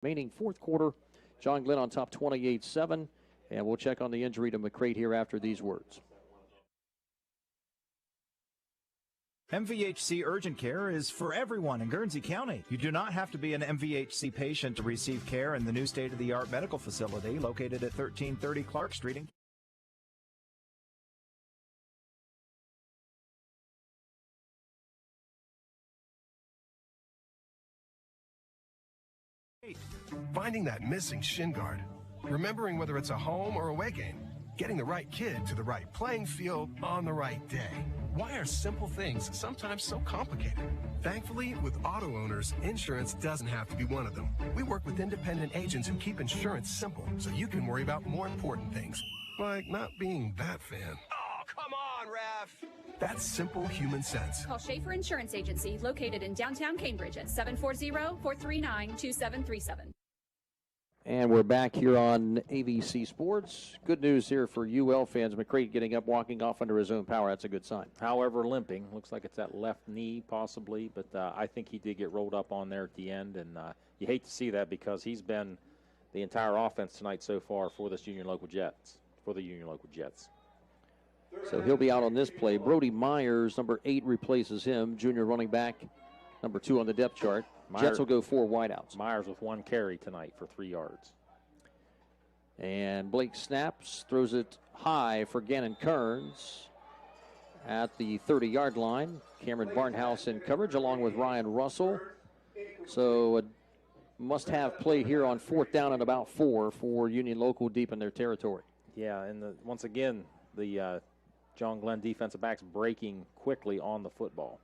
Remaining fourth quarter, John Glenn on top 28-7, and we'll check on the injury to McCrate here after these words. MVHC Urgent Care is for everyone in Guernsey County. You do not have to be an MVHC patient to receive care in the new state-of-the-art medical facility located at 1330 Clark Street in Finding that missing shin guard, remembering whether it's a home or away game, getting the right kid to the right playing field on the right day. Why are simple things sometimes so complicated? Thankfully, with auto owners, insurance doesn't have to be one of them. We work with independent agents who keep insurance simple so you can worry about more important things, like not being that fan. Oh, come on, ref! That's simple human sense. Call Schaefer Insurance Agency, located in downtown Cambridge at 740-439-2737. And we're back here on AVC Sports. Good news here for UL fans. McCrate getting up, walking off under his own power. That's a good sign. However, limping. Looks like it's that left knee possibly, but I think he did get rolled up on there at the end, and you hate to see that because he's been the entire offense tonight so far for this Union Local Jets, So he'll be out on this play. Brody Myers, number 8, replaces him. Junior running back, number 2 on the depth chart. Jets will go 4 wideouts. Myers with 1 carry tonight for 3 yards. And Blake snaps, throws it high for Gannon Kearns at the 30-yard line. Cameron Barnhouse in coverage along with Ryan Russell. So a must-have play here on 4th down and about 4 for Union Local deep in their territory. Yeah, and once again, the John Glenn defensive backs breaking quickly on the football.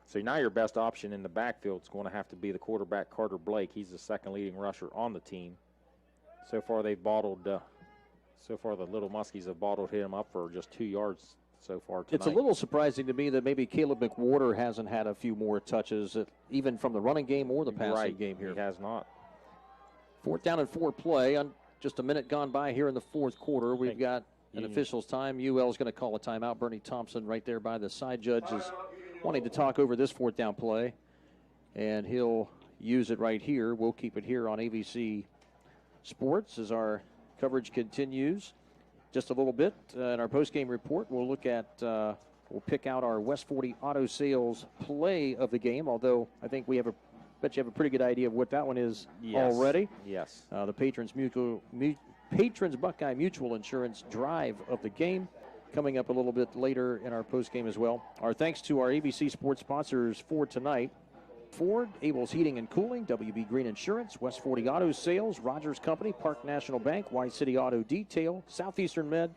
So now your best option in the backfield is going to have to be the quarterback, Carter Blake. He's the second leading rusher on the team. So far they've bottled, the Little Muskies have bottled him up for just 2 yards so far tonight. It's a little surprising to me that maybe Caleb McWhorter hasn't had a few more touches, even from the running game or the passing game here. He has not. 4th down and 4 play. On just a minute gone by here in the fourth quarter. We've got an official's time. UL is going to call a timeout. Bernie Thompson right there by the side judge is wanting to talk over this 4th down play, and he'll use it right here. We'll keep it here on AVC Sports as our coverage continues. Just a little bit in our postgame report, we'll look at, we'll pick out our West 40 Auto Sales play of the game, although I think we have bet you have a pretty good idea of what that one is already. Yes. The Patrons Buckeye Mutual Insurance drive of the game coming up a little bit later in our postgame as well. Our thanks to our ABC Sports sponsors for tonight: Ford, Abel's Heating and Cooling, WB Green Insurance, West 40 Auto Sales, Rogers Company, Park National Bank, White City Auto Detail, Southeastern Med,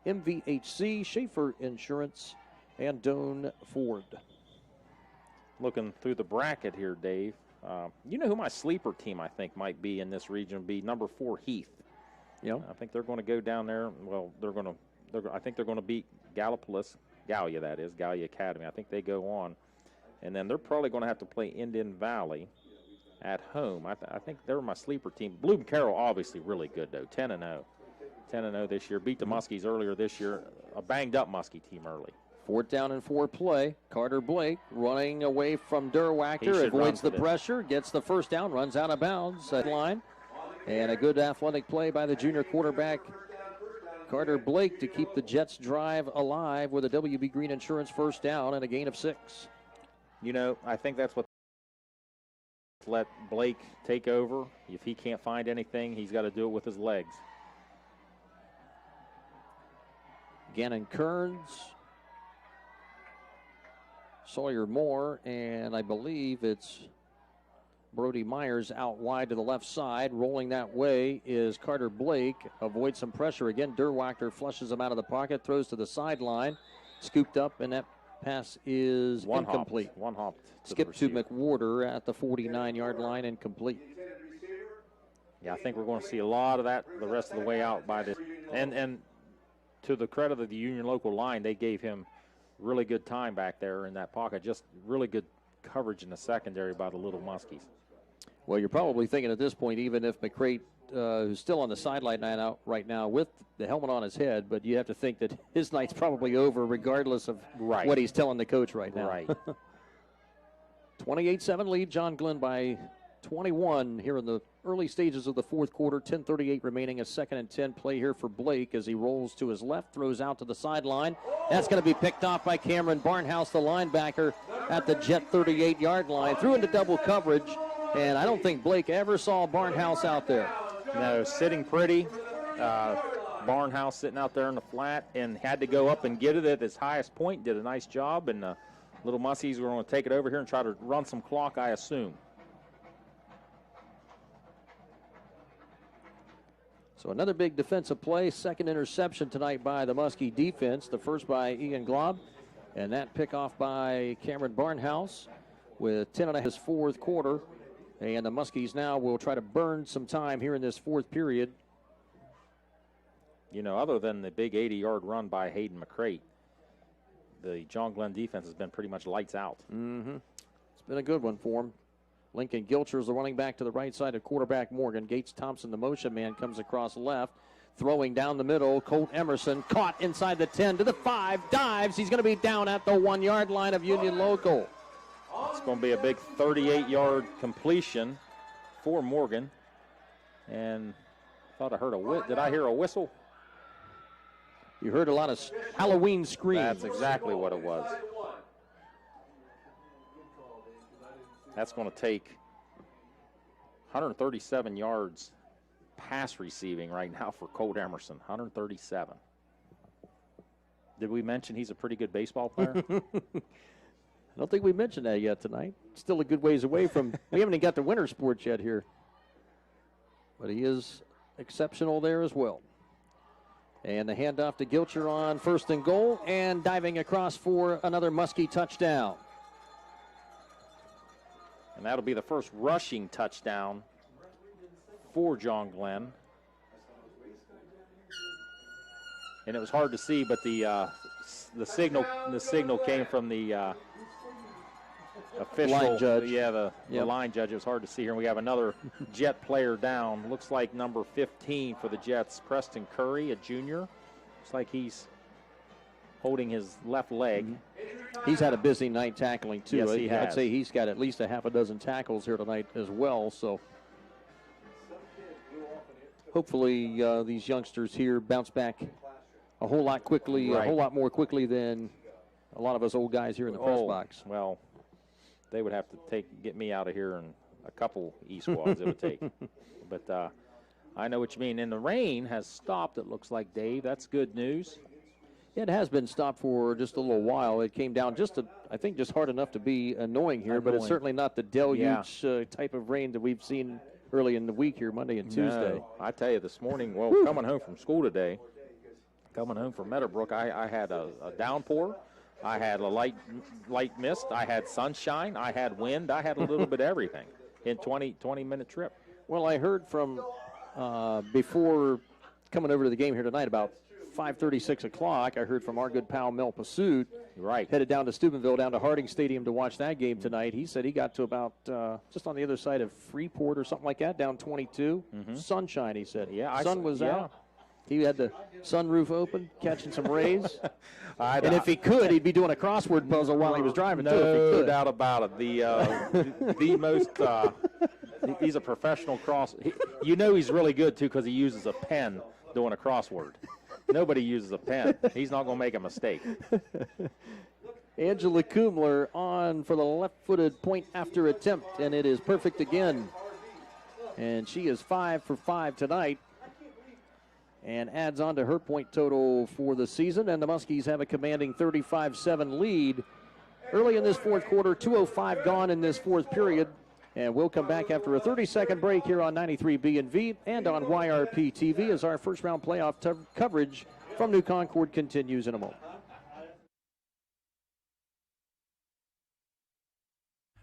MVHC, Schaefer Insurance, and Doane Ford. Looking through the bracket here, Dave. You know who my sleeper team I think might be in this region would be number 4 Heath. Yeah. I think they're going to go down there. Well, I think they're going to beat Gallipolis, Gallia Academy. I think they go on. And then they're probably going to have to play Indian Valley at home. I think they're my sleeper team. Bloom Carroll, obviously really good, though. 10-0. 10-0 this year. Beat the Muskies earlier this year. A banged-up Muskie team early. 4th down and 4 play. Carter Blake running away from Derwachter, avoids the pressure, gets the first down, runs out of bounds at line. And a good athletic play by the junior quarterback, Carter Blake, to keep the Jets' drive alive with a WB Green Insurance first down and a gain of 6. You know, I think that's what let Blake take over. If he can't find anything, he's got to do it with his legs. Gannon Kearns, Sawyer Moore, and I believe it's Brody Myers out wide to the left side. Rolling that way is Carter Blake. Avoids some pressure again. Derwachter flushes him out of the pocket, throws to the sideline. Scooped up, and that pass is incomplete. One hop. Skip to McWhorter at the 49-yard line, incomplete. Yeah, I think we're going to see a lot of that the rest of the way out by this. And to the credit of the Union Local line, they gave him really good time back there in that pocket. Just really good coverage in the secondary by the Little Muskies. Well, you're probably thinking at this point, even if McCrate, who's still on the sideline right now with the helmet on his head, but you have to think that his night's probably over regardless of what he's telling the coach right now. Right. 28-7 lead, John Glenn by 21 here in the early stages of the fourth quarter. 10:38 remaining, a 2nd and 10 play here for Blake as he rolls to his left, throws out to the sideline. That's going to be picked off by Cameron Barnhouse, the linebacker, at the Jet 38-yard line. Threw into double coverage, and I don't think Blake ever saw Barnhouse out there. No, sitting pretty. Barnhouse sitting out there in the flat and had to go up and get it at its highest point. Did a nice job, and little Muskies were going to take it over here and try to run some clock, I assume. So another big defensive play, 2nd interception tonight by the Muskie defense. The first by Ian Glob, and that pickoff by Cameron Barnhouse with 10 and a half his fourth quarter. And the Muskies now will try to burn some time here in this fourth period. You know, other than the big 80-yard run by Hayden McCrate, the John Glenn defense has been pretty much lights out. It's been a good one for him. Lincoln Gilcher is the running back to the right side of quarterback Morgan. Gates Thompson, the motion man, comes across left. Throwing down the middle, Colt Emerson caught inside the 10 to the 5, dives. He's going to be down at the 1-yard line of Union Local. It's going to be a big 38-yard completion for Morgan. And thought I heard did I hear a whistle? You heard a lot of Halloween screams. That's exactly what it was. That's going to take 137 yards pass receiving right now for Colt Emerson. 137. Did we mention he's a pretty good baseball player? I don't think we mentioned that yet tonight. Still a good ways away from, we haven't even got to winter sports yet here. But he is exceptional there as well. And the handoff to Gilcher on 1st and goal, and diving across for another Muskie touchdown. And that'll be the first rushing touchdown for John Glenn. And it was hard to see, but the signal came from the official line judge. Yeah, the line judge. It was hard to see here. And we have another Jet player down. Looks like number 15 for the Jets, Preston Curry, a junior. Looks like he's holding his left leg. He's had a busy night tackling, too. Yes, he has. I'd say he's got at least a half a dozen tackles here tonight as well. So hopefully these youngsters here bounce back a whole lot quickly, Right. a whole lot more quickly than a lot of us old guys here in the press box. Well, they would have to get me out of here in a couple E-squads it would take. But I know what you mean. And the rain has stopped, it looks like, Dave. That's good news. It has been stopped for just a little while. It came down I think just hard enough to be annoying here, but it's certainly not the deluge type of rain that we've seen early in the week here, Monday and Tuesday. No, I tell you, this morning, coming home from school today, coming home from Meadowbrook, I had a downpour. I had a light mist. I had sunshine. I had wind. I had a little bit of everything in 20-minute trip. Well, I heard from before coming over to the game here tonight about 5:30, 6 o'clock, I heard from our good pal Mel Pursuit. Right. Headed down to Steubenville, down to Harding Stadium to watch that game tonight. He said he got to about just on the other side of Freeport or something like that, down 22. Sunshine, he said. Yeah, sun was out. He had the sunroof open, catching some rays. And if he could, he'd be doing a crossword puzzle while he was driving, too. If he could. No doubt about it. The most, he's a professional he's really good, too, because he uses a pen doing a crossword. Nobody uses a pen. He's not going to make a mistake. Angela Kumler on for the left-footed point after attempt, and it is perfect again. And she is 5 for 5 tonight and adds on to her point total for the season. And the Muskies have a commanding 35-7 lead. Early in this fourth quarter, 2:05 gone in this fourth period. And we'll come back after a 30-second break here on 93 B&V and on YRP TV as our first-round playoff coverage from New Concord continues in a moment.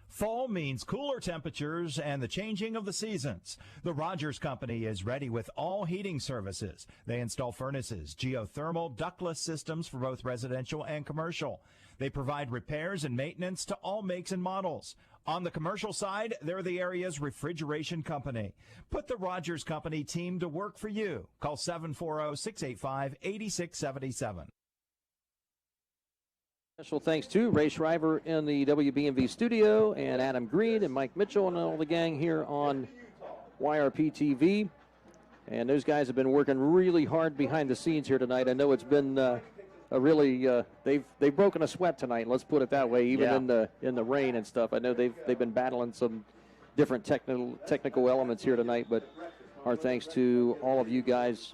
Fall means cooler temperatures and the changing of the seasons. The Rogers Company is ready with all heating services. They install furnaces, geothermal, ductless systems for both residential and commercial. They provide repairs and maintenance to all makes and models. On the commercial side, they're the area's refrigeration company. Put the Rogers Company team to work for you. Call 740-685-8677. Special thanks to Ray Shriver in the WBMV studio, and Adam Green and Mike Mitchell and all the gang here on YRP TV. And those guys have been working really hard behind the scenes here tonight. I know it's been a really they've broken a sweat tonight. Let's put it that way. Even in the rain and stuff. I know they've been battling some different technical elements here tonight. But our thanks to all of you guys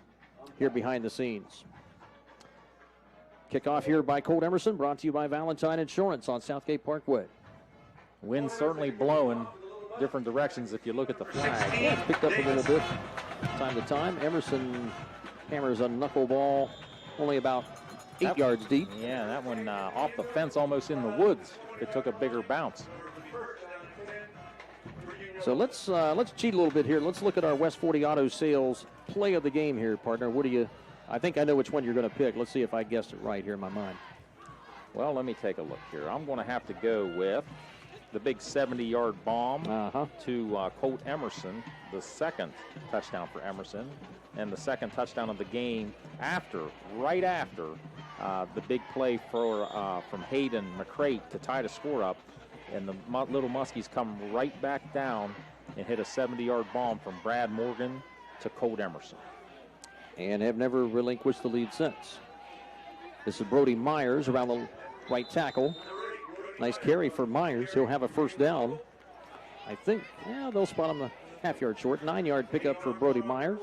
here behind the scenes. Kickoff here by Colt Emerson, brought to you by Valentine Insurance on Southgate Parkway. Wind's certainly blowing different directions if you look at the flag. Yeah, it's picked up a little bit time to time. Emerson hammers a knuckleball only about 8 yards deep. Yeah, that one off the fence almost in the woods. It took a bigger bounce. So let's cheat a little bit here. Let's look at our West 40 Auto Sales play of the game here, partner. What do you... I think I know which one you're going to pick. Let's see if I guessed it right here in my mind. Well, let me take a look here. I'm going to have to go with the big 70-yard bomb to Colt Emerson, the second touchdown for Emerson, and the second touchdown of the game right after the big play from Hayden McCrate to tie the score up, and the Little Muskies come right back down and hit a 70-yard bomb from Brad Morgan to Colt Emerson. And have never relinquished the lead since. This is Brody Myers around the right tackle. Nice carry for Myers. He'll have a first down. I think, they'll spot him a half-yard short. 9-yard pickup for Brody Myers.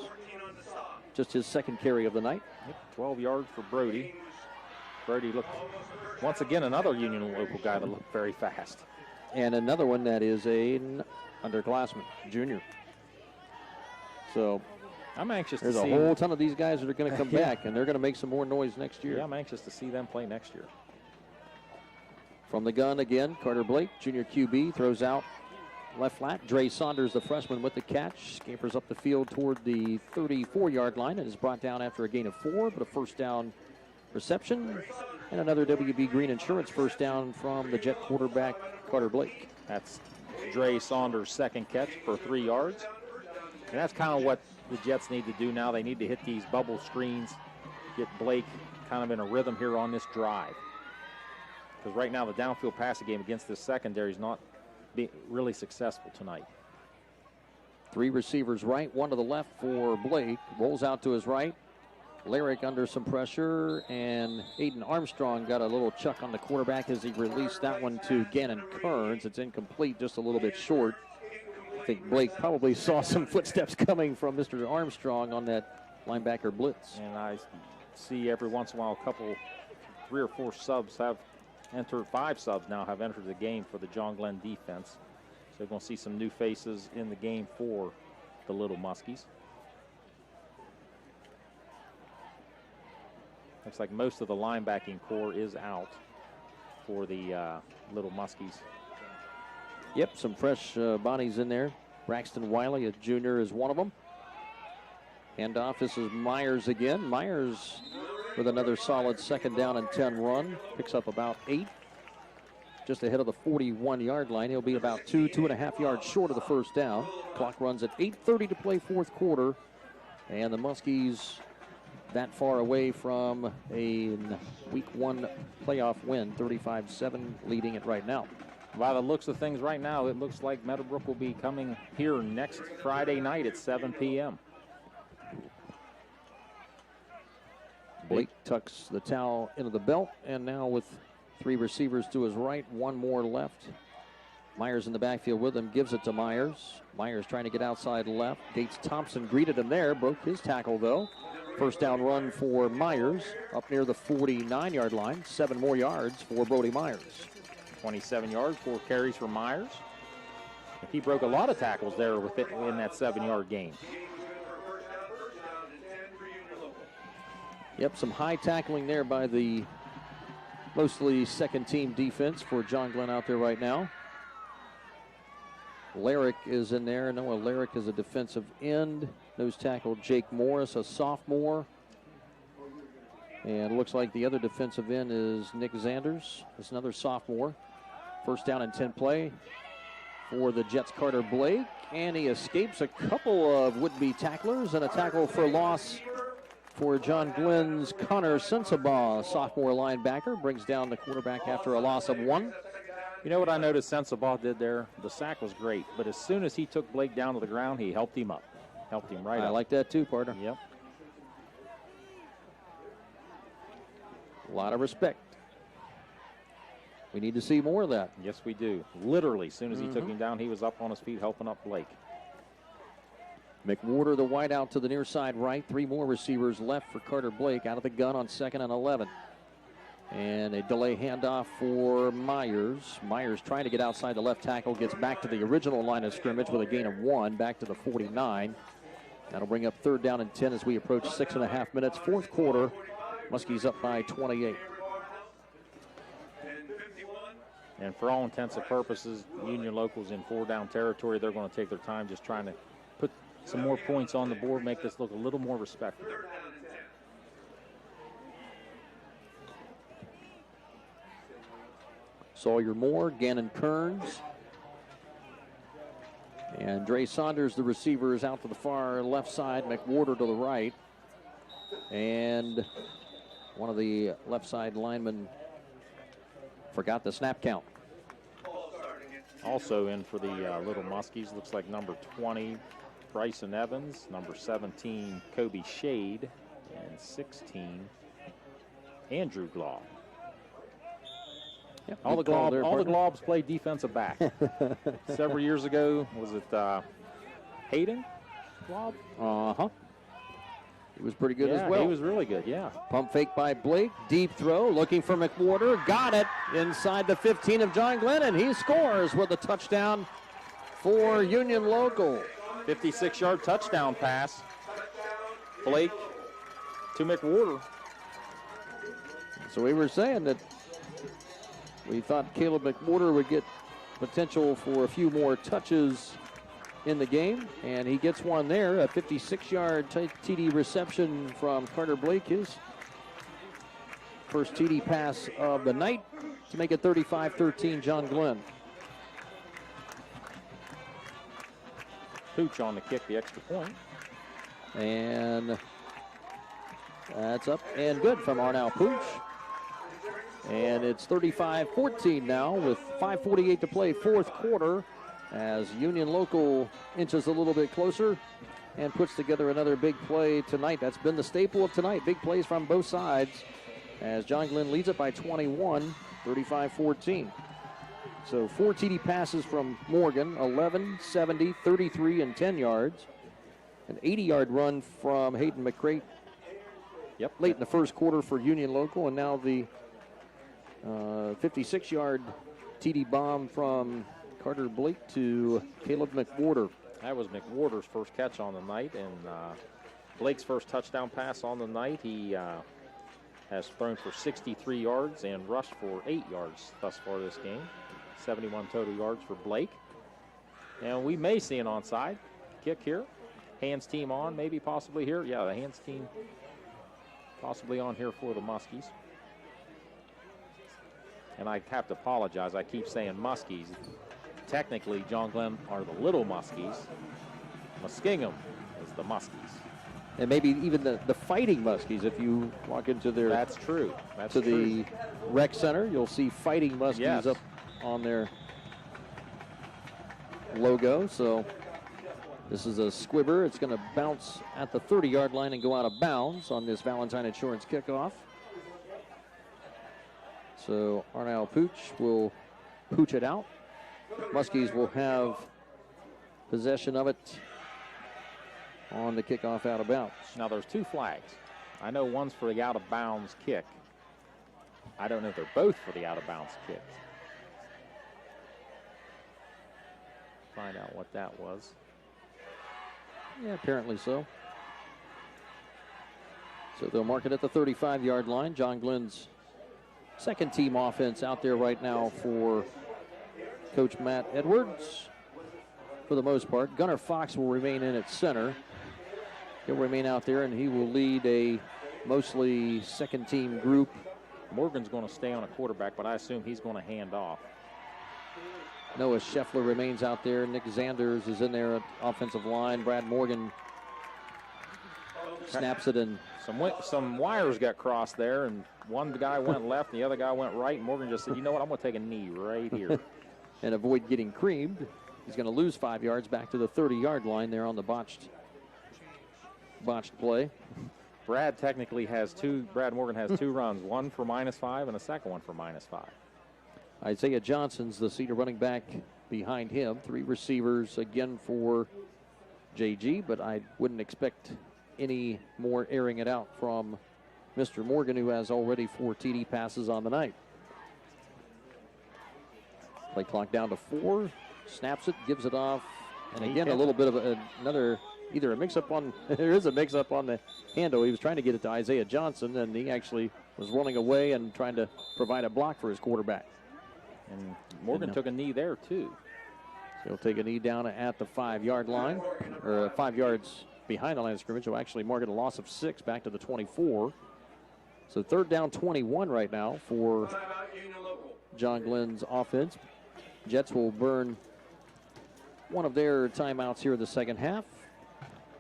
Just his second carry of the night. 12 yards for Brody. Brody looked, once again, another Union local guy that looked very fast. And another one that is an underclassman, junior. So... I'm anxious There's to see. There's a whole ton of these guys that are going to come back, and they're going to make some more noise next year. Yeah, I'm anxious to see them play next year. From the gun again, Carter Blake, junior QB, throws out left flat. Dre Saunders, the freshman, with the catch. Scampers up the field toward the 34-yard line and is brought down after a gain of 4, but a first down reception. And another WB Green Insurance first down from the Jet quarterback, Carter Blake. That's Dre Saunders' second catch for 3 yards. And that's kind of what the Jets need to do now. They need to hit these bubble screens, get Blake kind of in a rhythm here on this drive. Because right now the downfield passing game against this secondary is not being really successful tonight. 3 receivers right, 1 to the left for Blake. Rolls out to his right. Lyric under some pressure, and Aiden Armstrong got a little chuck on the quarterback as he released that one to Gannon Kearns. It's incomplete, just a little bit short. I think Blake probably saw some footsteps coming from Mr. Armstrong on that linebacker blitz. And I see every once in a while 3 or 4 subs have entered, 5 subs now have entered the game for the John Glenn defense. So we're going to see some new faces in the game for the Little Muskies. Looks like most of the linebacking core is out for the Little Muskies. Yep, some fresh bodies in there. Braxton Wiley, a junior, is one of them. Handoff, this is Myers again. Myers with another solid second down and 10 run. Picks up about 8. Just ahead of the 41-yard line. He'll be about 2.5 yards short of the first down. Clock runs at 8:30 to play fourth quarter. And the Muskies that far away from a week 1 playoff win, 35-7, leading it right now. By the looks of things right now, it looks like Meadowbrook will be coming here next Friday night at 7 p.m. Blake tucks the towel into the belt, and now with 3 receivers to his right, 1 more left. Myers in the backfield with him, gives it to Myers. Myers trying to get outside left. Gates Thompson greeted him there, broke his tackle though. First down run for Myers up near the 49-yard line. 7 more yards for Brody Myers. 27 yards, 4 carries for Myers. He broke a lot of tackles there in that 7-yard gain. Yep, some high tackling there by the mostly second-team defense for John Glenn out there right now. Lyric is in there. Noah Lyric is a defensive end. Nose tackle Jake Morris, a sophomore. And it looks like the other defensive end is Nick Zanders. That's another sophomore. First down and 10 play for the Jets, Carter Blake. And he escapes a couple of would-be tacklers and a tackle for loss for John Glenn's Connor Sensabaugh, sophomore linebacker, brings down the quarterback after a loss of 1. You know what I noticed Sensabaugh did there? The sack was great, but as soon as he took Blake down to the ground, he helped him up. Helped him right up. I like that too, partner. Yep. A lot of respect. We need to see more of that. Yes, we do. Literally, as soon as he took him down, he was up on his feet helping up Blake. McWhorter, the wide out to the near side right. 3 more receivers left for Carter Blake out of the gun on 2nd and 11. And a delay handoff for Myers. Myers trying to get outside the left tackle, gets back to the original line of scrimmage with a gain of 1, back to the 49. That'll bring up 3rd down and 10 as we approach 6.5 minutes. 4th quarter, Muskies up by 28. And for all intents and purposes, Union Locals in 4-down territory. They're going to take their time just trying to put some more points on the board, make this look a little more respectable. Sawyer Moore, Gannon Kearns, and Dre Saunders, the receivers, out to the far left side. McWhorter to the right. And one of the left side linemen forgot the snap count. Also in for the Little Muskies, looks like number 20, Bryson Evans, number 17, Kobe Shade, and 16, Andrew Glaub. Yep, All the Glaubs play defensive back. Several years ago, was it Hayden Glaub? Uh-huh. He was pretty good as Yeah, well. he was really good, yeah. Pump fake by Blake. Deep throw, looking for McWhorter. Got it inside the 15 of John Glenn, and he scores with a touchdown for Union Local. 56-yard touchdown pass. Blake to McWhorter. So we were saying that we thought Caleb McWhorter would get potential for a few more touches in the game, and he gets one there, a 56-yard TD reception from Carter Blake, his first TD pass of the night to make it 35-13 John Glenn. Pooch on the kick, the extra point. And that's up and good from Arnell Pooch. And it's 35-14 now with 5:48 to play, 4th quarter, as Union Local inches a little bit closer and puts together another big play tonight. That's been the staple of tonight. Big plays from both sides as John Glenn leads it by 21, 35-14. So 4 TD passes from Morgan, 11, 70, 33, and 10 yards. An 80-yard run from Hayden McCrate late in the first quarter for Union Local, and now the 56-yard TD bomb from Carter Blake to Caleb McWhorter. That was McWhorter's first catch on the night, and Blake's first touchdown pass on the night. He has thrown for 63 yards and rushed for 8 yards thus far this game. 71 total yards for Blake. And we may see an onside kick here. Hands team on, maybe possibly here. Yeah, the hands team possibly on here for the Muskies. And I have to apologize. I keep saying Muskies. Technically, John Glenn are the Little Muskies. Muskingum is the Muskies. And maybe even the Fighting Muskies, if you walk into their... That's true. That's to true. the rec center, you'll see Fighting Muskies Yes. up on their logo. So this is a squibber. It's going to bounce at the 30-yard line and go out of bounds on this Valentine Insurance kickoff. So Arnell Pooch will pooch it out. Muskies will have possession of it on the kickoff out of bounds. Now there's 2 flags. I know one's for the out of bounds kick. I don't know if they're both for the out of bounds kick. Find out what that was. Yeah, apparently so. So they'll mark it at the 35-yard line. John Glenn's second team offense out there right now for Coach Matt Edwards for the most part. Gunnar Fox will remain in at center. He'll remain out there, and he will lead a mostly second team group. Morgan's going to stay on a quarterback, but I assume he's going to hand off. Noah Scheffler remains out there. Nick Zanders is in there at offensive line. Brad Morgan snaps it in. Some wires got crossed there, and one guy went left, and the other guy went right. And Morgan just said, you know what, I'm going to take a knee right here. And avoid getting creamed. He's going to lose 5 yards back to the 30-yard line there on the botched play. Brad Morgan has 2 runs, one for -5 and a second one for -5. Isaiah Johnson's the Cedar running back behind him. 3 receivers again for JG, but I wouldn't expect any more airing it out from Mr. Morgan, who has already 4 TD passes on the night. Play clock down to 4. Snaps it, gives it off. And again, a little bit of either a mix-up on, there is a mix-up on the handle. He was trying to get it to Isaiah Johnson, and he actually was running away and trying to provide a block for his quarterback. And Morgan took a knee there, too. So he'll take a knee down at the 5-yard line, or 5 yards behind the line of scrimmage. So actually marking a loss of 6 back to the 24. So 3rd down 21 right now for John Glenn's offense. Jets will burn one of their timeouts here in the second half.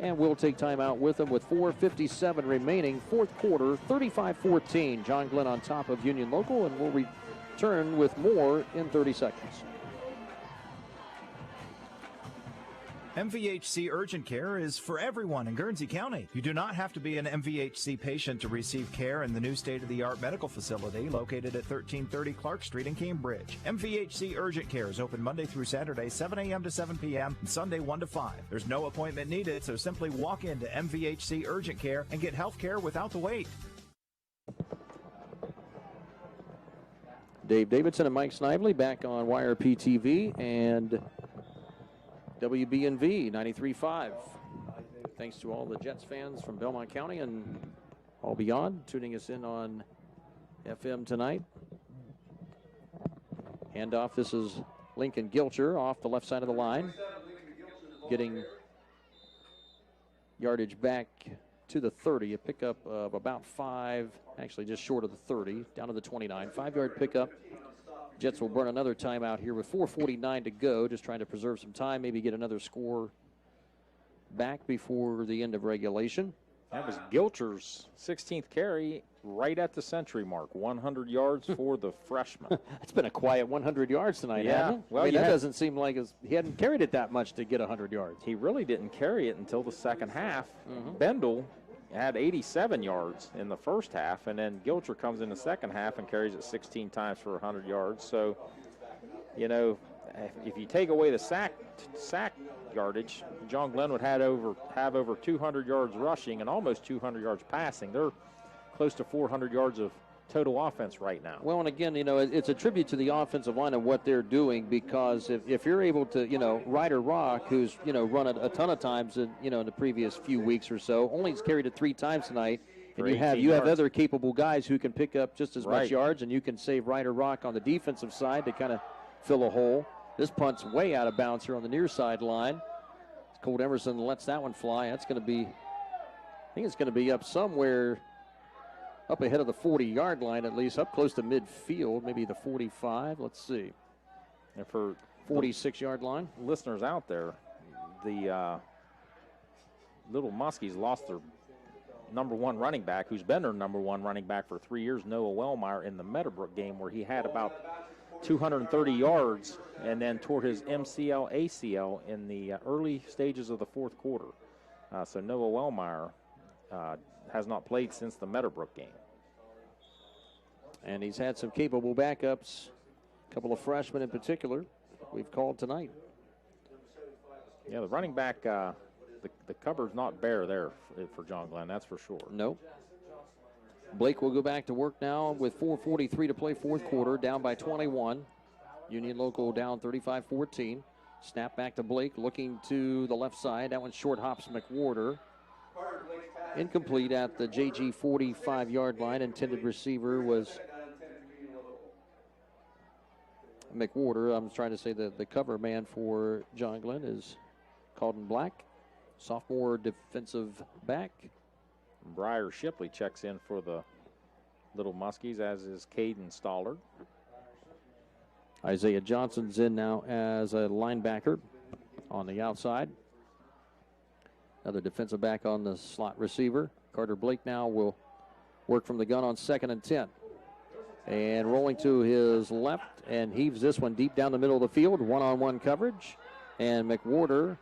And we'll take timeout with them with 4:57 remaining. 4th quarter, 35-14. John Glenn on top of Union Local, and we'll return with more in 30 seconds. MVHC Urgent Care is for everyone in Guernsey County. You do not have to be an MVHC patient to receive care in the new state-of-the-art medical facility located at 1330 Clark Street in Cambridge. MVHC Urgent Care is open Monday through Saturday, 7 a.m. to 7 p.m., and Sunday 1 to 5. There's no appointment needed, so simply walk into MVHC Urgent Care and get health care without the wait. Dave Davidson and Mike Snively back on YRP-TV and WBNV 93.5. Thanks to all the Jets fans from Belmont County and all beyond tuning us in on FM tonight. Handoff. This is Lincoln Gilcher off the left side of the line, getting yardage back to the 30. A pickup of about 5, actually just short of the 30, down to the 29. 5-yard pickup. Jets will burn another timeout here with 4:49 to go, just trying to preserve some time, maybe get another score back before the end of regulation. That was Gilcher's 16th carry, right at the century mark, 100 yards for the freshman. It's been a quiet 100 yards tonight, hasn't it? Well, I mean, that doesn't seem like he hadn't carried it that much to get 100 yards. He really didn't carry it until the second half. Bendel had 87 yards in the first half, and then Gilcher comes in the second half and carries it 16 times for 100 yards. So, you know, if you take away the sack yardage, John Glenn would have over 200 yards rushing and almost 200 yards passing. They're close to 400 yards of total offense right now. Well, and again, you know, it's a tribute to the offensive line and what they're doing, because if you're able to, you know, Ryder Rock, who's, you know, run it a ton of times in, you know, in the previous few weeks or so, only has carried it 3 times tonight, and you have other capable guys who can pick up just as much yards, and you can save Ryder Rock on the defensive side to kind of fill a hole. This punt's way out of bounds here on the near sideline. Colt Emerson lets that one fly. That's going to be, I think it's going to be up somewhere up ahead of the 40-yard line, at least, up close to midfield, maybe the 45. Let's see. And for 46-yard line. Listeners out there, the Little Muskies lost their #1 running back, who's been their #1 running back for 3 years, Noah Wellmeyer, in the Meadowbrook game, where he had about 230 yards and then tore his MCL, ACL in the early stages of the 4th quarter. So Noah Wellmeyer has not played since the Meadowbrook game. And he's had some capable backups, a couple of freshmen in particular, we've called tonight. Yeah, the running back, the cupboard's not bare there for John Glenn, that's for sure. Nope. Blake will go back to work now with 4:43 to play 4th quarter, down by 21. Union Local down 35-14. Snap back to Blake, looking to the left side. That one short hops McWhorter. Incomplete at the JG 45-yard line. Intended receiver was McWhorter. I'm trying to say that the cover man for John Glenn is Calden Black, sophomore defensive back. Briar Shipley checks in for the Little Muskies, as is Caden Stollard. Isaiah Johnson's in now as a linebacker on the outside. Another defensive back on the slot receiver. Carter Blake now will work from the gun on 2nd and 10. And rolling to his left and heaves this one deep down the middle of the field. One-on-one coverage. And McWhorter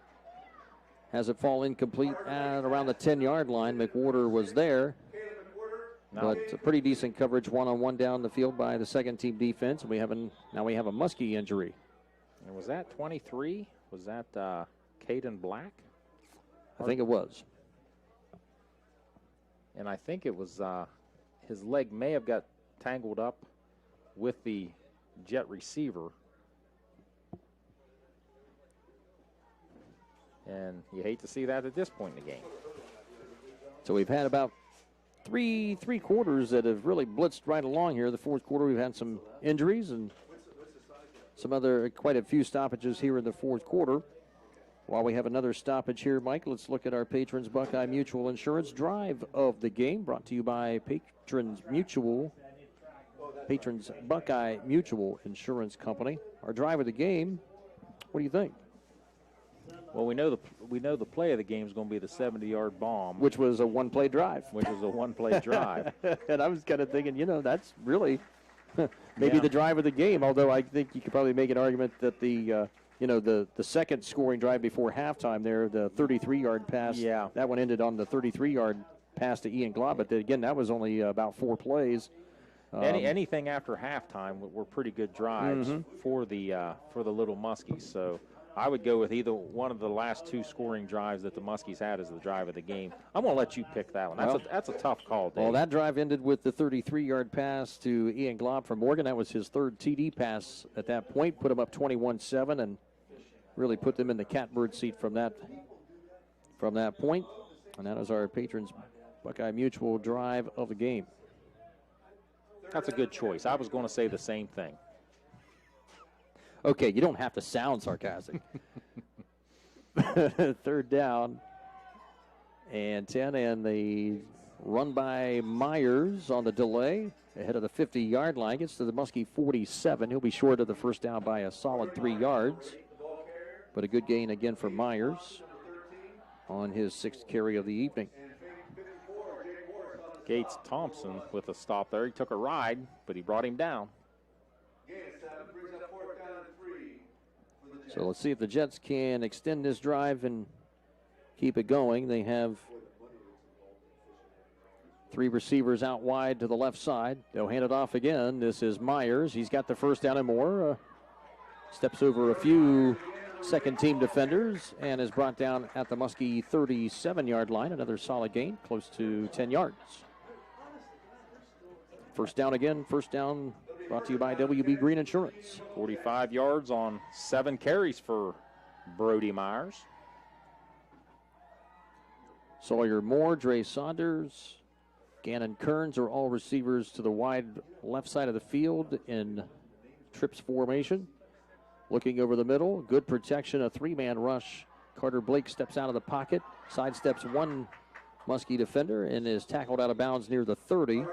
has it fall incomplete at around the 10-yard line. McWhorter was there. But a pretty decent coverage one-on-one down the field by the second-team defense. And now we have a Muskie injury. And was that 23? Was that Caden Black? I think it was. And I think it was his leg may have got tangled up with the Jet receiver. And you hate to see that at this point in the game. So we've had about three quarters that have really blitzed right along here. The fourth quarter, we've had some injuries and quite a few stoppages here in the fourth quarter. While we have another stoppage here, Mike, let's look at our Patrons Buckeye Mutual Insurance drive of the game, brought to you by Patrons Buckeye Mutual Insurance Company. Our drive of the game, what do you think? Well, we know the play of the game is going to be the 70-yard bomb, which was a one-play drive. And I was kind of thinking, that's really maybe the drive of the game. Although I think you could probably make an argument that the second scoring drive before halftime there, the 33-yard pass, that one ended on the 33-yard pass to Ian Glob. But again, that was only about 4 plays. Anything after halftime were pretty good drives for the Little Muskies. So I would go with either one of the last 2 scoring drives that the Muskies had as the drive of the game. I'm going to let you pick that one. That's a tough call, Dave. Well, that drive ended with the 33-yard pass to Ian Glob from Morgan. That was his 3rd TD pass at that point, put him up 21-7 and really put them in the catbird seat from that point. And that is our Patrons Buckeye Mutual drive of the game. That's a good choice. I was going to say the same thing. Okay, you don't have to sound sarcastic. 3rd down and 10, and the run by Myers on the delay ahead of the 50-yard line. Gets to the Muskie 47. He'll be short of the first down by a solid 3 yards. But a good gain again for Myers on his 6th carry of the evening. Gates Thompson with a stop there. He took a ride, but he brought him down. So let's see if the Jets can extend this drive and keep it going. They have 3 receivers out wide to the left side. They'll hand it off again. This is Myers. He's got the first down and more. Steps over a few second-team defenders and is brought down at the Muskie 37-yard line. Another solid gain, close to 10 yards. First down again. First down brought to you by WB Green Insurance. 45 yards on 7 carries for Brody Myers. Sawyer Moore, Dre Saunders, Gannon Kearns are all receivers to the wide left side of the field in trips formation. Looking over the middle, good protection, a 3-man rush. Carter Blake steps out of the pocket, sidesteps 1 Muskie defender, and is tackled out of bounds near the 30.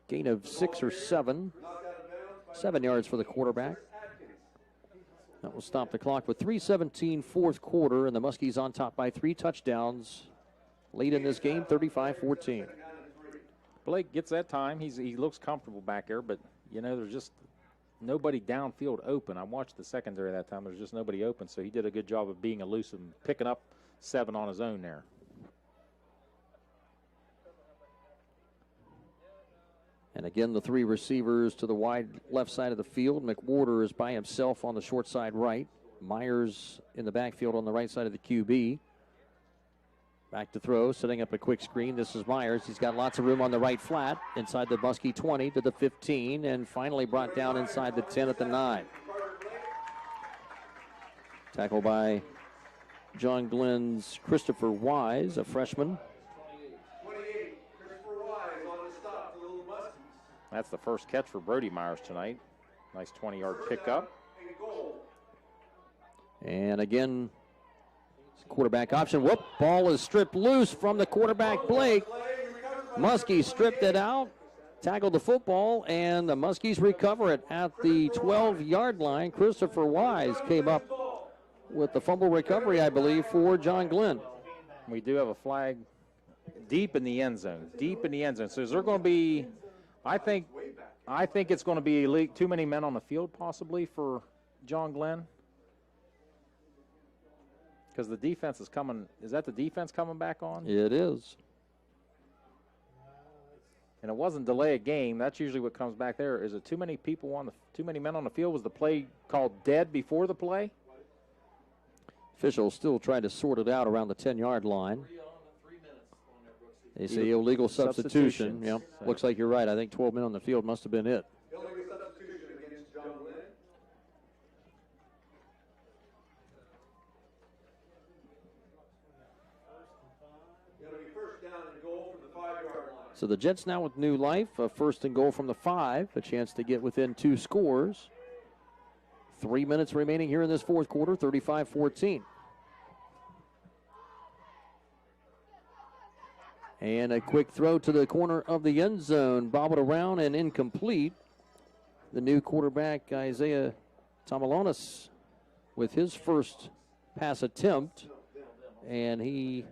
Gain of 6 or 7. 7 yards for the quarterback. That will stop the clock with 3:17 fourth quarter, and the Muskies on top by 3 touchdowns late in this game, 35-14. Blake gets that time. He looks comfortable back there, but, there's just nobody downfield open. I watched the secondary that time. There's just nobody open, so he did a good job of being elusive and picking up 7 on his own there. And again, the 3 receivers to the wide left side of the field. McWhorter is by himself on the short side right. Myers in the backfield on the right side of the QB. Back to throw, setting up a quick screen. This is Myers. He's got lots of room on the right flat. Inside the Muskie 20 to the 15, and finally brought down inside the 10 at the 9. Tackle by John Glenn's Christopher Wise, a freshman. That's the first catch for Brody Myers tonight. Nice 20-yard pickup. And again, quarterback option. Whoop, ball is stripped loose from the quarterback, Blake. Muskie stripped it out, tackled the football, and the Muskies recover it at the 12-yard line. Christopher Wise came up with the fumble recovery, I believe, for John Glenn. We do have a flag deep in the end zone. Deep in the end zone. So is there going to be, I think it's going to be too many men on the field possibly for John Glenn. Because the defense is coming. Is that the defense coming back on? It is. And it wasn't delay a game. That's usually what comes back there. Is it too many men on the field? Was the play called dead before the play? Officials still trying to sort it out around the 10-yard line. They say illegal substitution. Yep. So. Looks like you're right. I think 12 men on the field must have been it. So the Jets now with new life, a 1st and goal from the 5, a chance to get within 2 scores. 3 minutes remaining here in this 4th quarter, 35-14. And a quick throw to the corner of the end zone, bobbled around and incomplete. The new quarterback, Isaiah Tomalonis, with his first pass attempt, and he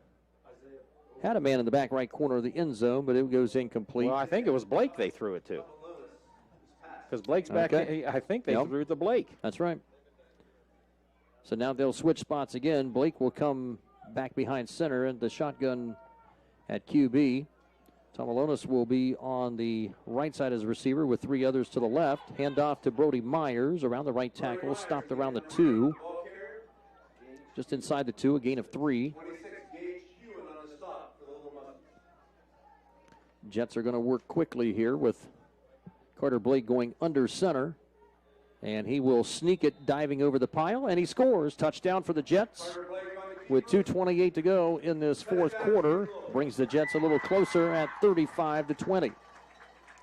had a man in the back right corner of the end zone, but it goes incomplete. Well, I think it was Blake they threw it to. Because Blake's back. Okay. I think they threw it to Blake. That's right. So now they'll switch spots again. Blake will come back behind center and the shotgun at QB. Tomalonis will be on the right side as a receiver with 3 others to the left. Handoff to Brody Myers around the right tackle, stopped around the 2. Just inside the 2, a gain of 3. Jets are going to work quickly here with Carter Blake going under center. And he will sneak it, diving over the pile, and he scores. Touchdown for the Jets with 2:28 to go in this 4th quarter. Brings the Jets a little closer at 35-20.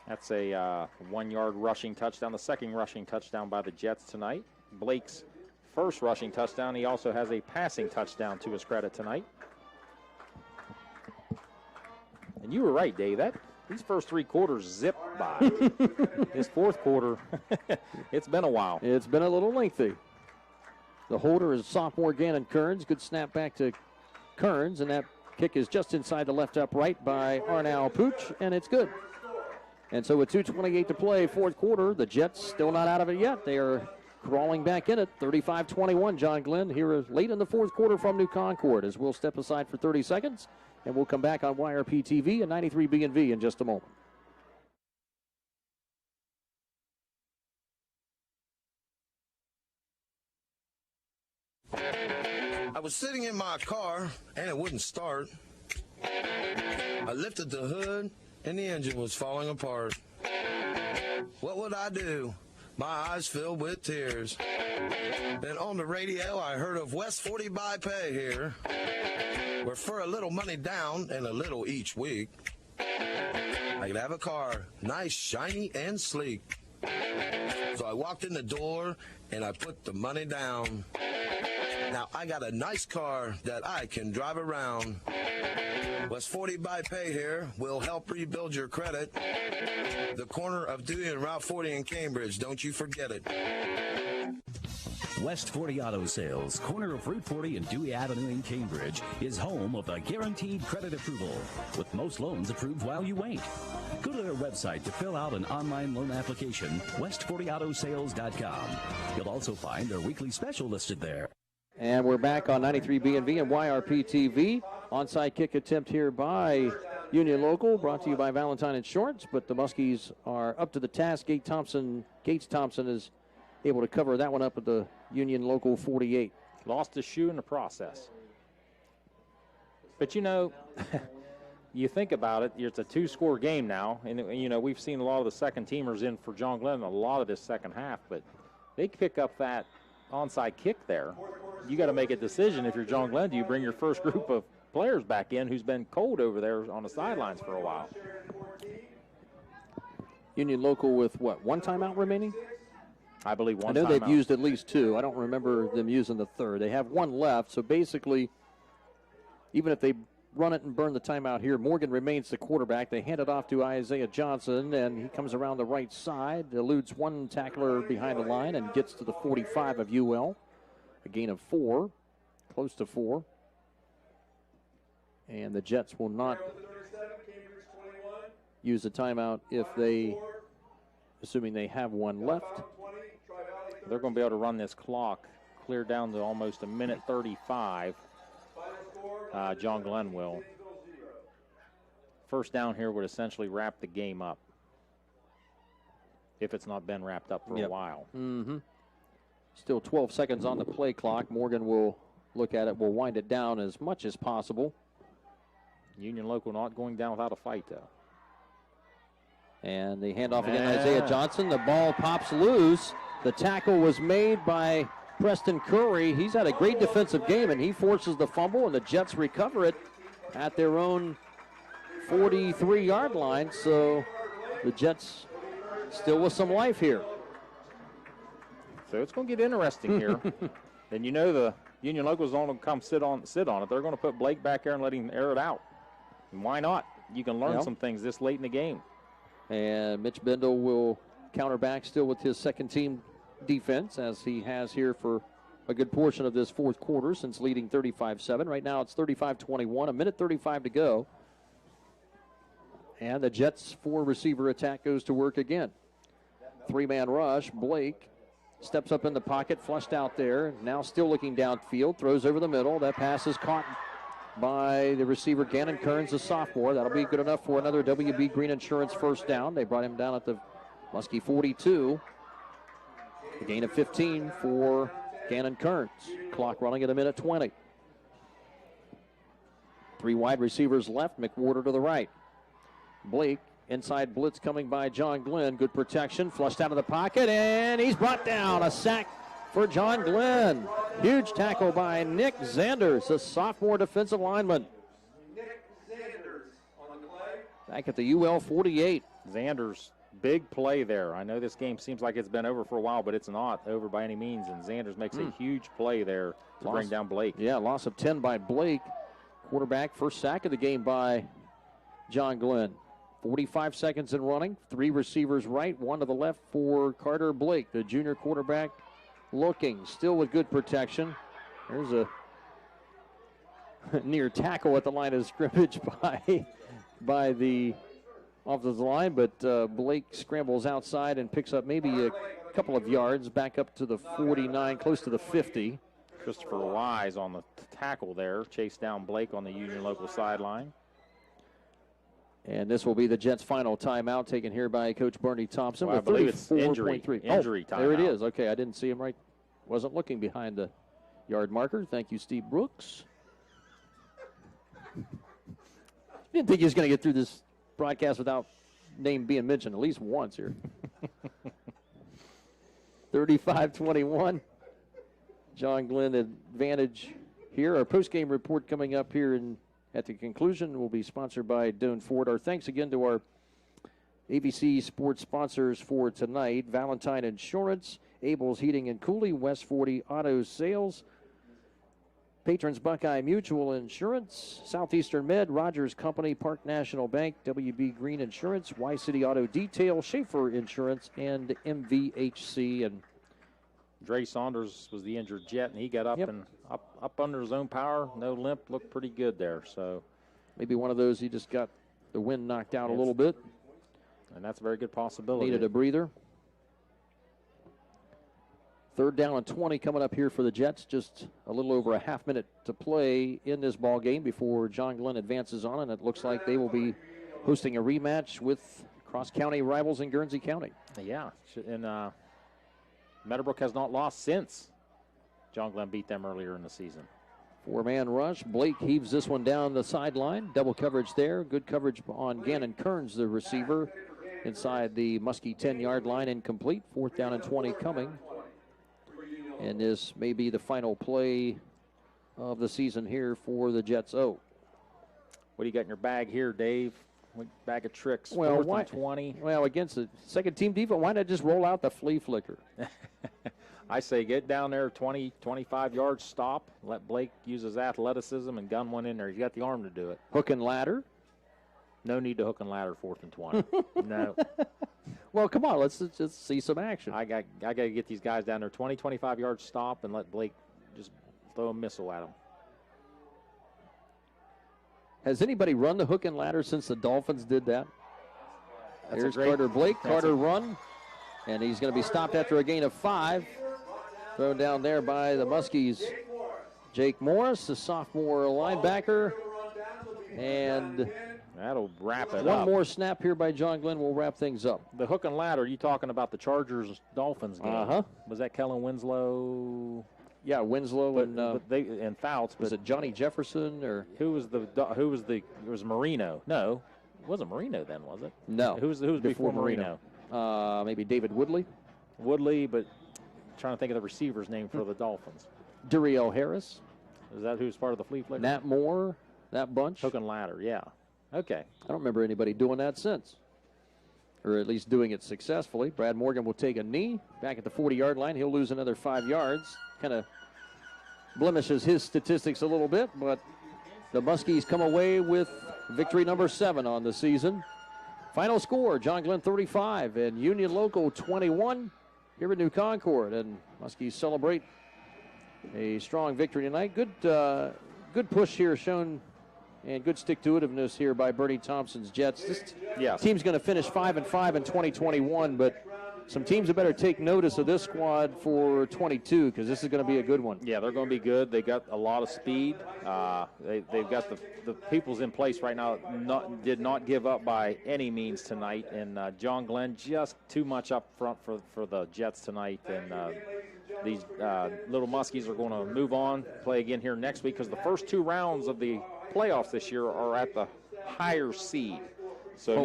That's a 1-yard rushing touchdown, the 2nd rushing touchdown by the Jets tonight. Blake's first rushing touchdown. He also has a passing touchdown to his credit tonight. And you were right, Dave. These first 3 quarters zipped by. This 4th quarter, it's been a while. It's been a little lengthy. The holder is sophomore Gannon Kearns. Good snap back to Kearns, and that kick is just inside the left upright by Arnau Pooch, and it's good. And so with 2:28 to play, 4th quarter, the Jets still not out of it yet. They are crawling back in it, 35-21. John Glenn here late in the 4th quarter from New Concord, as we'll step aside for 30 seconds. And we'll come back on YRP TV and 93 B&V in just a moment. I was sitting in my car and it wouldn't start. I lifted the hood and the engine was falling apart. What would I do? My eyes filled with tears. Then on the radio I heard of West 40 by Pay here, where for a little money down and a little each week, I could have a car, nice, shiny, and sleek. So I walked in the door and I put the money down. Now I got a nice car that I can drive around. West 40 by Pay here will help rebuild your credit. The corner of Dewey and Route 40 in Cambridge, don't you forget it. West 40 Auto Sales, corner of Route 40 and Dewey Avenue in Cambridge, is home of the guaranteed credit approval, with most loans approved while you wait. Go to their website to fill out an online loan application, west40autosales.com. You'll also find their weekly special listed there. And we're back on 93 B&V and YRP TV. Onside kick attempt here by Union Local, brought to you by Valentine Insurance, but the Muskies are up to the task. Gates Thompson is able to cover that one up at the Union Local 48. Lost his shoe in the process. But, you know, you think about it, it's a 2-score game now, and, you know, we've seen a lot of the second-teamers in for John Glenn a lot of this second half, but they pick up that onside kick there. You got to make a decision if you're John Glenn. Do you bring your first group of players back in who's been cold over there on the sidelines for a while? Union Local with, what, 1 timeout remaining? I believe 1 I know timeout. they've used at least 2. I don't remember them using the 3rd. They have 1 left, so basically, even if they run it and burn the timeout here, Morgan remains the quarterback. They hand it off to Isaiah Johnson, and he comes around the right side, eludes 1 tackler behind the line, and gets to the 45 of UL. a gain of 4, close to 4. And the Jets will not use a timeout if they, assuming they have one left. They're going to be able to run this clock clear down to almost a minute 35. John Glenn will. First down here would essentially wrap the game up if it's not been wrapped up for a while. Mm-hmm. Still 12 seconds on the play clock. Morgan will look at it. Will wind it down as much as possible. Union Local not going down without a fight, though. And the handoff again, Isaiah Johnson. The ball pops loose. The tackle was made by Preston Curry. He's had a great defensive game, and he forces the fumble, and the Jets recover it at their own 43-yard line. So the Jets still with some life here. So it's going to get interesting here. And you know the Union Locals don't come sit on it. They're going to put Blake back there and let him air it out. And why not? You can learn some things this late in the game. And Mitch Bendel will counter back still with his second-team defense, as he has here for a good portion of this fourth quarter since leading 35-7. Right now it's 35-21, a minute 35 to go. And the Jets' 4-receiver attack goes to work again. 3-man rush. Blake steps up in the pocket, flushed out there. Now still looking downfield, throws over the middle. That pass is caught by the receiver, Gannon Kearns, a sophomore. That'll be good enough for another WB Green Insurance first down. They brought him down at the Muskie 42. A gain of 15 for Gannon Kearns. Clock running at a minute 20. 3 wide receivers left, McWhorter to the right. Blake, inside blitz coming by John Glenn. Good protection, flushed out of the pocket, and he's brought down. A sack for John Glenn. Huge tackle by Nick Zanders, a sophomore defensive lineman. Back at the UL 48. Zanders, big play there. I know this game seems like it's been over for a while, but it's not over by any means, and Zanders makes a huge play there to bring down Blake. Yeah, loss of 10 by Blake. Quarterback, first sack of the game by John Glenn. 45 seconds in running, 3 receivers right, 1 to the left for Carter Blake, the junior quarterback, looking, still with good protection. There's a near tackle at the line of scrimmage by the offensive line, but Blake scrambles outside and picks up maybe a couple of yards back up to the 49, close to the 50. Christopher Wise on the tackle there, chased down Blake on the Union Local sideline. And this will be the Jets' final timeout taken here by Coach Bernie Thompson. Well, I believe it's injury timeout. There it is. Okay, I didn't see him right. Wasn't looking behind the yard marker. Thank you, Steve Brooks. Didn't think he was going to get through this broadcast without name being mentioned at least once here. 35-21. John Glenn advantage here. Our post-game report coming up here at the conclusion will be sponsored by Doan Ford. Our thanks again to our ABC Sports sponsors for tonight: Valentine Insurance, Abel's Heating and Cooling, West 40 Auto Sales, Patrons Buckeye Mutual Insurance, Southeastern Med, Rogers Company, Park National Bank, WB Green Insurance, Y-City Auto Detail, Schaefer Insurance, and MVHC. And Dre Saunders was the injured Jet, and he got up and up under his own power. No limp, looked pretty good there. So maybe one of those, he just got the wind knocked out a little bit. And that's a very good possibility. Needed a breather. 3rd down and 20 coming up here for the Jets. Just a little over a half minute to play in this ball game before John Glenn advances on, and it looks like they will be hosting a rematch with cross-county rivals in Guernsey County. Yeah, and Meadowbrook has not lost since John Glenn beat them earlier in the season. 4-man rush. Blake heaves this one down the sideline. Double coverage there. Good coverage on Gannon Kearns, the receiver, inside the Muskie 10-yard line, incomplete. 4th down and 20 coming. And this may be the final play of the season here for the Jets. What do you got in your bag here, Dave? Bag of tricks. Well, 4th and 20. Well, against the second-team defense, why not just roll out the flea flicker? I say get down there 20, 25 yards, stop, let Blake use his athleticism and gun one in there. He's got the arm to do it. Hook and ladder? No need to hook and ladder 4th and 20. No. Well, come on, let's just see some action. I got to get these guys down there 20, 25 yards, stop, and let Blake throw a missile at them. Has anybody run the hook and ladder since the Dolphins did that? Here's Carter Blake. Carter run, and he's going to be stopped after a gain of 5. Thrown down there by the Muskies. Jake Morris, the sophomore linebacker. And that'll wrap it up. One more snap here by John Glenn will wrap things up. The hook and ladder, you talking about the Chargers-Dolphins game? Uh-huh. Was that Kellen Winslow? Yeah, Winslow and Fouts. Was it Johnny Jefferson or it was Marino? No, it wasn't Marino then, was it? No. Who was before Marino? Maybe David Woodley. But trying to think of the receiver's name for the Dolphins. Duriel Harris. Is that who's part of the Flea Flicker? Nat Moore, that bunch. Hook and ladder, yeah. Okay. I don't remember anybody doing that since, or at least doing it successfully. Brad Morgan will take a knee back at the 40-yard line. He'll lose another 5 yards. Kind of blemishes his statistics a little bit, but the Muskies come away with victory number 7 on the season. Final score, John Glenn 35 and Union Local 21 here at New Concord. And Muskies celebrate a strong victory tonight. Good push here shown, and good stick-to-itiveness here by Bernie Thompson's Jets. This team's going to finish 5-5 in 2021, but some teams had better take notice of this squad for 22 because this is going to be a good one. Yeah, they're going to be good. They got a lot of speed. They've got the peoples in place right now. Did not give up by any means tonight, and John Glenn just too much up front for the Jets tonight. And these little Muskies are going to move on, play again here next week because the first 2 rounds of the playoffs this year are at the higher seed. So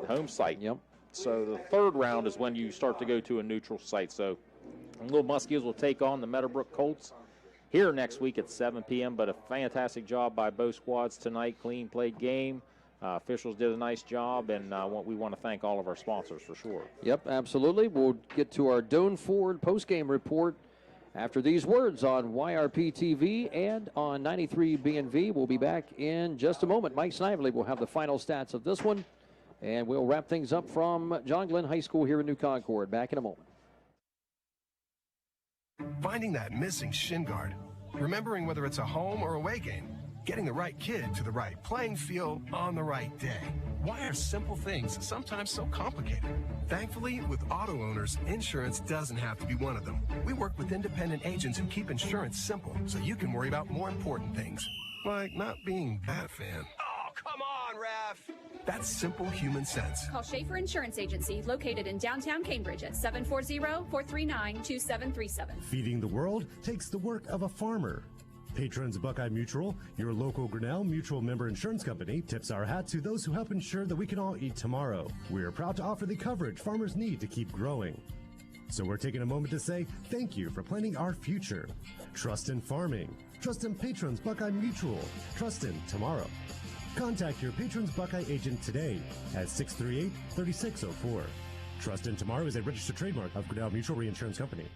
home site. Yep. So the 3rd round is when you start to go to a neutral site. So the little Muskies will take on the Meadowbrook Colts here next week at 7 p.m. But a fantastic job by both squads tonight. Clean played game. Officials did a nice job, and we want to thank all of our sponsors for sure. Yep, absolutely. We'll get to our Doan Ford postgame report after these words on YRP TV and on 93 BNV. We'll be back in just a moment. Mike Snively will have the final stats of this one, and we'll wrap things up from John Glenn High School here in New Concord. Back in a moment. Finding that missing shin guard, remembering whether it's a home or away game, getting the right kid to the right playing field on the right day. Why are simple things sometimes so complicated? Thankfully, with auto owners, insurance doesn't have to be one of them. We work with independent agents who keep insurance simple so you can worry about more important things, like not being that fan. Oh, come on, ref! That's simple human sense. Call Schaefer Insurance Agency, located in downtown Cambridge at 740-439-2737. Feeding the world takes the work of a farmer. Patrons Buckeye Mutual, your local Grinnell Mutual member insurance company, tips our hat to those who help ensure that we can all eat tomorrow. We are proud to offer the coverage farmers need to keep growing. So we're taking a moment to say thank you for planning our future. Trust in farming. Trust in Patrons Buckeye Mutual. Trust in tomorrow. Contact your Patrons Buckeye agent today at 638-3604. Trust in Tomorrow is a registered trademark of Grinnell Mutual Reinsurance Company.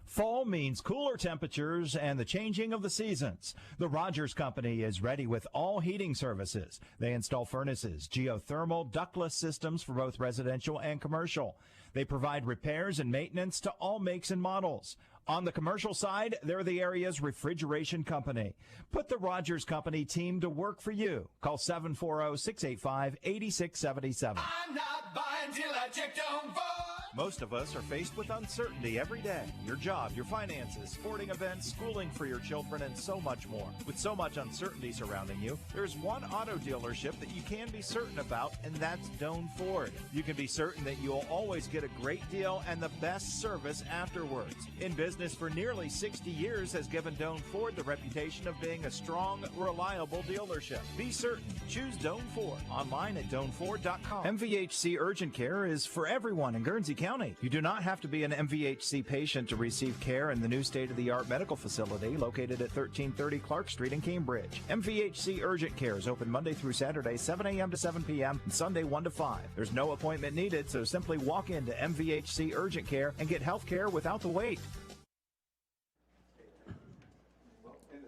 Fall means cooler temperatures and the changing of the seasons. The Rogers Company is ready with all heating services. They install furnaces, geothermal, ductless systems for both residential and commercial. They provide repairs and maintenance to all makes and models. On the commercial side, they're the area's refrigeration company. Put the Rogers Company team to work for you. Call 740-685-8677. I'm not buying till I check Doan Ford. Most of us are faced with uncertainty every day. Your job, your finances, sporting events, schooling for your children, and so much more. With so much uncertainty surrounding you, there's one auto dealership that you can be certain about, and that's Doan Ford. You can be certain that you'll always get a great deal and the best service afterwards. In business for nearly 60 years has given Doan Ford the reputation of being a strong, reliable dealership. Be certain. Choose Doan Ford. Online at DoanFord.com. MVHC Urgent Care is for everyone in Guernsey County. You do not have to be an MVHC patient to receive care in the new state-of-the-art medical facility located at 1330 Clark Street in Cambridge. MVHC Urgent Care is open Monday through Saturday, 7 a.m. to 7 p.m. and Sunday 1 to 5. There's no appointment needed, so simply walk into MVHC Urgent Care and get health care without the wait.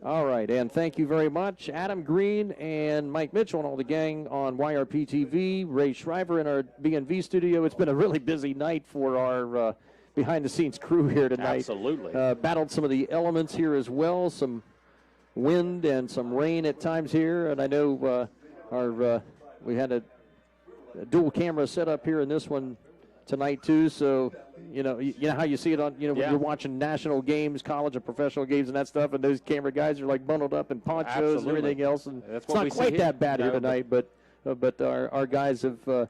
All right, and thank you very much, Adam Green and Mike Mitchell and all the gang on YRP TV, Ray Shriver in our BNV studio. It's been a really busy night for our behind-the-scenes crew here tonight. Absolutely. Battled some of the elements here as well, some wind and some rain at times here, and I know we had a dual camera set up here in this one tonight too. So you know how you see it on when you're watching national games, college and professional games and that stuff, and those camera guys are like bundled up in ponchos and everything else, and it's not quite that bad here tonight, but our guys have.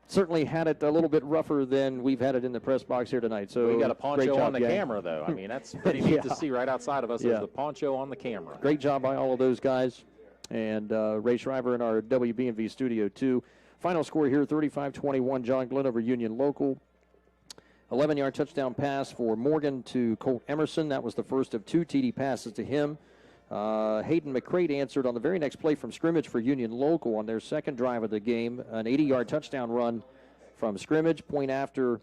Certainly had it a little bit rougher than we've had it in the press box here tonight. So we got a poncho on the camera, though. I mean, that's pretty neat to see right outside of us. There's the poncho on the camera. Great job by all of those guys. And Ray Shriver in our WBNV studio, too. Final score here, 35-21, John Glenn over Union Local. 11-yard touchdown pass for Morgan to Colt Emerson. That was the first of 2 TD passes to him. Hayden McCrate answered on the very next play from scrimmage for Union Local on their second drive of the game. An 80-yard touchdown run from scrimmage. Point after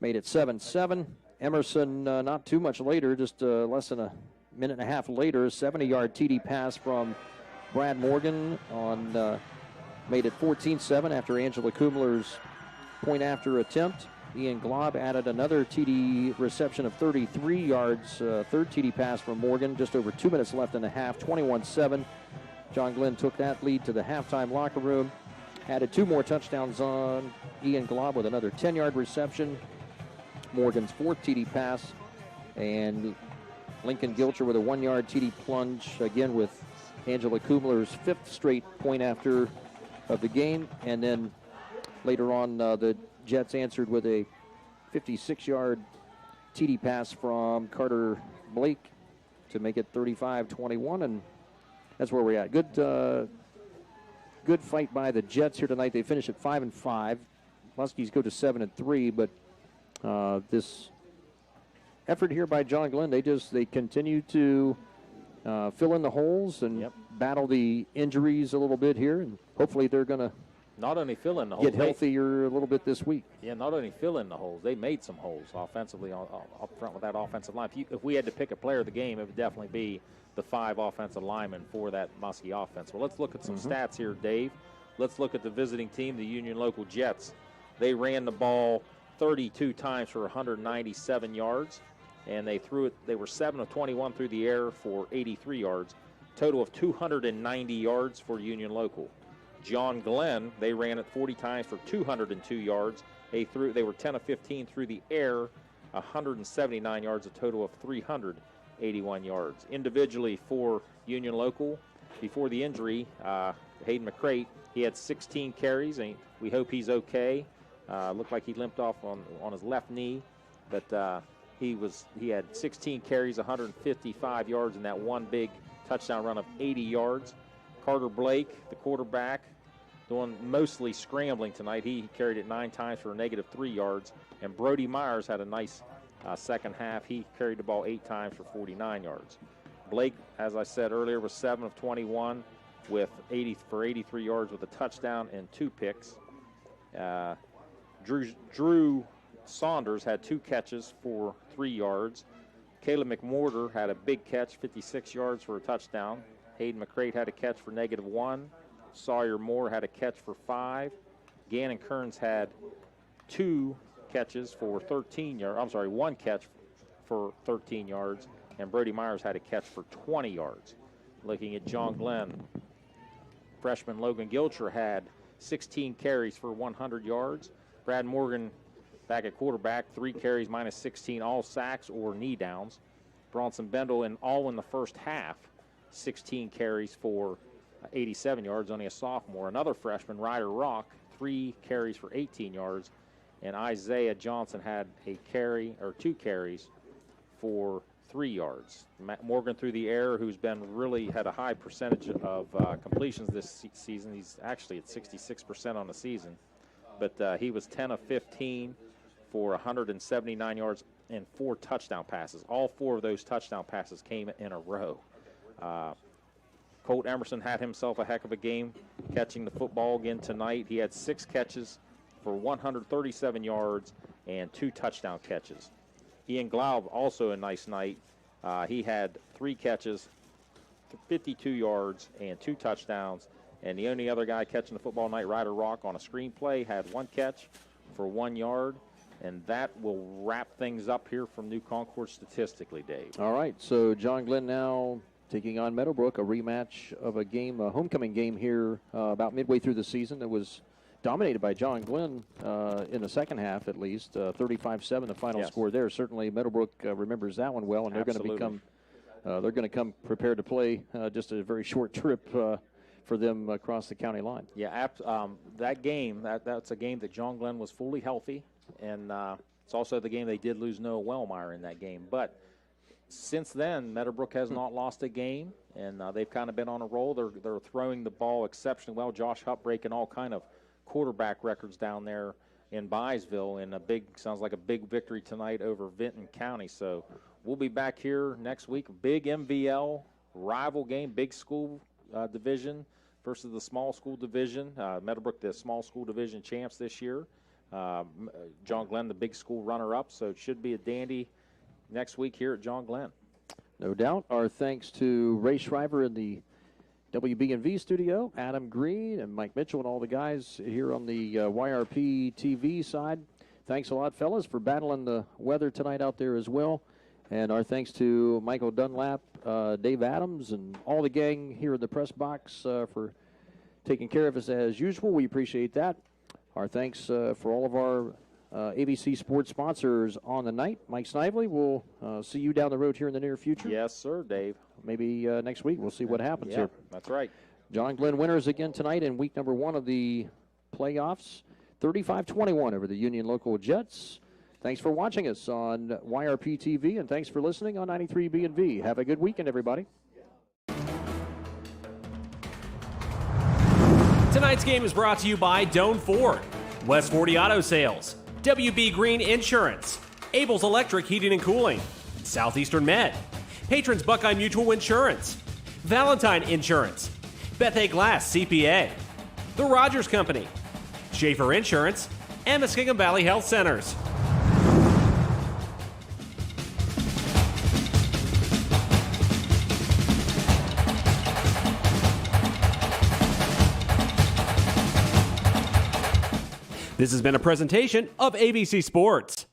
made it 7-7. Emerson, not too much later, just less than a minute and a half later, 70-yard TD pass from Brad Morgan on made it 14-7 after Angela Kumler's point after attempt. Ian Glob added another TD reception of 33 yards, third TD pass from Morgan, just over 2 minutes left in the half, 21-7. John Glenn took that lead to the halftime locker room, added 2 more touchdowns on Ian Glob with another 10-yard reception, Morgan's 4th TD pass, and Lincoln Gilcher with a 1-yard TD plunge, again with Angela Kumler's 5th straight point after of the game, and then later on the Jets answered with a 56-yard TD pass from Carter Blake to make it 35-21, and that's where we're at. Good fight by the Jets here tonight. They finish at 5-5. Muskies go to 7-3, but this effort here by John Glenn, they continue to fill in the holes and battle the injuries a little bit here, and hopefully they're going to not only fill in the holes, get healthier a little bit this week. Yeah, not only fill in the holes, they made some holes offensively up front with that offensive line. If we had to pick a player of the game, it would definitely be the 5 offensive linemen for that Muskie offense. Well, let's look at some stats here, Dave. Let's look at the visiting team, the Union Local Jets. They ran the ball 32 times for 197 yards, and they threw it. They were 7 of 21 through the air for 83 yards. Total of 290 yards for Union Local. John Glenn, they ran it 40 times for 202 yards. They were 10 of 15 through the air, 179 yards, a total of 381 yards. Individually for Union Local, before the injury, Hayden McCrate, he had 16 carries, and we hope he's okay. Looked like he limped off on his left knee, but he had 16 carries, 155 yards, and that one big touchdown run of 80 yards. Carter Blake, the quarterback, doing mostly scrambling tonight. He carried it 9 times for a -3 yards. And Brody Myers had a nice second half. He carried the ball 8 times for 49 yards. Blake, as I said earlier, was 7 of 21 with 83 yards with a touchdown and 2 picks. Drew Saunders had 2 catches for 3 yards. Caleb McMortar had a big catch, 56 yards for a touchdown. Hayden McCrate had a catch for -1. Sawyer Moore had a catch for 5. Gannon Kearns had 2 catches for 13 yards. I'm sorry, 1 catch for 13 yards. And Brody Myers had a catch for 20 yards. Looking at John Glenn, freshman Logan Gilcher had 16 carries for 100 yards. Brad Morgan, back at quarterback, 3 carries -16, all sacks or knee downs. Bronson Bendel in the first half, 16 carries for 87 yards, only a sophomore. Another freshman, Ryder Rock, 3 carries for 18 yards. And Isaiah Johnson had 2 carries for 3 yards. Matt Morgan through the air, who's really had a high percentage of completions this season. He's actually at 66% on the season. But he was 10 of 15 for 179 yards and 4 touchdown passes. All 4 of those touchdown passes came in a row. Colt Emerson had himself a heck of a game catching the football again tonight. He had 6 catches for 137 yards and 2 touchdown catches. Ian Glaub, also a nice night. He had 3 catches, 52 yards, and 2 touchdowns. And the only other guy catching the football tonight, Ryder Rock, on a screen play, had 1 catch for 1 yard. And that will wrap things up here from New Concord statistically, Dave. All right, so John Glenn now taking on Meadowbrook, a rematch of a game, a homecoming game here about midway through the season that was dominated by John Glenn in the second half, at least 35-7, the final score there. Certainly, Meadowbrook remembers that one well, and they're going to come prepared to play just a very short trip for them across the county line. Yeah, that game, that's a game that John Glenn was fully healthy, and it's also the game they did lose Noah Wellmeyer in that game. But since then, Meadowbrook has not lost a game, and they've kind of been on a roll. They're throwing the ball exceptionally well. Josh Hupp breaking all kind of quarterback records down there in Byesville, and sounds like a big victory tonight over Vinton County. So we'll be back here next week. Big MVL rival game, big school division versus the small school division. Meadowbrook, the small school division champs this year. John Glenn, the big school runner-up. So it should be a dandy next week here at John Glenn. No doubt. Our thanks to Ray Shriver in the WB&V studio, Adam Green and Mike Mitchell and all the guys here on the YRP TV side. Thanks a lot, fellas, for battling the weather tonight out there as well. And our thanks to Michael Dunlap, Dave Adams, and all the gang here in the press box for taking care of us as usual. We appreciate that. Our thanks for all of our ABC Sports sponsors on the night. Mike Snively, we'll see you down the road here in the near future. Yes, sir, Dave. Maybe next week. We'll see what happens here. That's right. John Glenn winners again tonight in week number 1 of the playoffs. 35-21 over the Union Local Jets. Thanks for watching us on YRP TV, and thanks for listening on 93 B&V. Have a good weekend, everybody. Tonight's game is brought to you by Doan Ford, West 40 Auto Sales, WB Green Insurance, Abel's Electric Heating and Cooling, Southeastern Med, Patrons Buckeye Mutual Insurance, Valentine Insurance, Bethany Glass CPA, The Rogers Company, Schaefer Insurance, and Muskingum Valley Health Centers. This has been a presentation of ABC Sports.